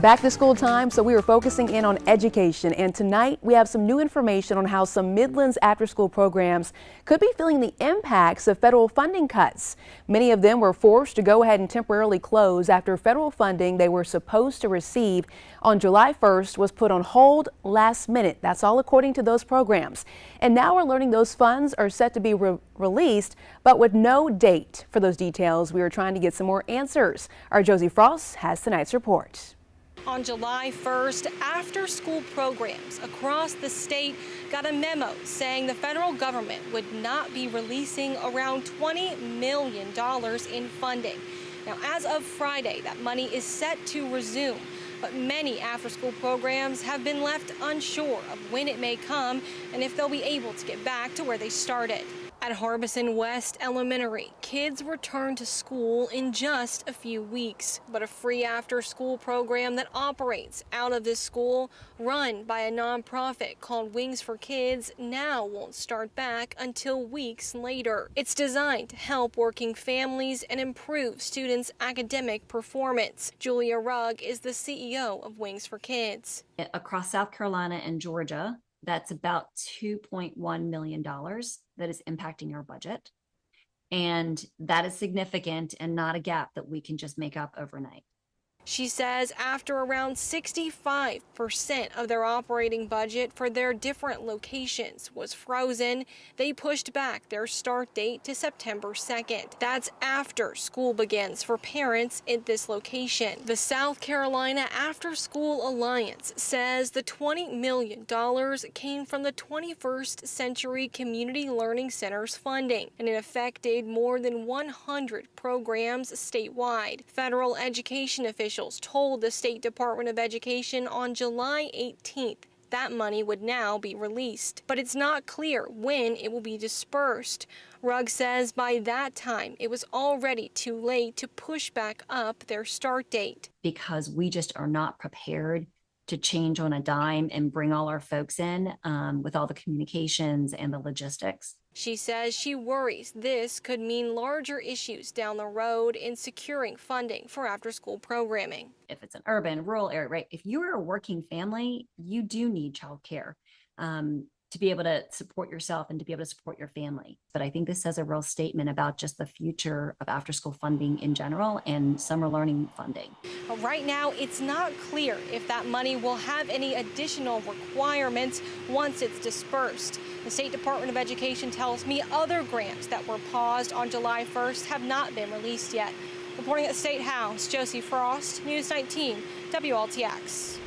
Back to school time, so we were focusing in on education, and tonight we have some new information on how some Midlands after-school programs could be feeling the impacts of federal funding cuts. Many of them were forced to go ahead and temporarily close after federal funding they were supposed to receive on July 1st was put on hold last minute. That's all according to those programs. And now we're learning those funds are set to be released, but with no date. For those details, we are trying to get some more answers. Our Josie Frost has tonight's report. On July 1st, after-school programs across the state got a memo saying the federal government would not be releasing around $20 million in funding. Now, as of Friday, that money is set to resume, but many after-school programs have been left unsure of when it may come and if they'll be able to get back to where they started. At Harbison West Elementary, kids return to school in just a few weeks, but a free after-school program that operates out of this school, run by a nonprofit called Wings for Kids, now won't start back until weeks later. It's designed to help working families and improve students' academic performance. Julia Rugg is the CEO of Wings for Kids. Across South Carolina and Georgia, that's about $2.1 million that is impacting our budget. And that is significant and not a gap that we can just make up overnight. She says after around 65% of their operating budget for their different locations was frozen, they pushed back their start date to September 2nd. That's after school begins for parents at this location. The South Carolina After School Alliance says the $20 million came from the 21st Century Community Learning Center's funding, and it affected more than 100 programs statewide. Federal education officials told the State Department of Education on July 18th that money would now be released, but it's not clear when it will be dispersed. Rugg says by that time it was already too late to push back up their start date. Because we just are not prepared to change on a dime and bring all our folks in with all the communications and the logistics. She says she worries this could mean larger issues down the road in securing funding for after-school programming. If it's an urban, rural area, right? If you're a working family, you do need childcare to be able to support yourself and to be able to support your family. But I think this says a real statement about just the future of after-school funding in general and summer learning funding. Right now, it's not clear if that money will have any additional requirements once it's dispersed. The State Department of Education tells me other grants that were paused on July 1st have not been released yet. Reporting at the State House, Josie Frost, News 19, WLTX.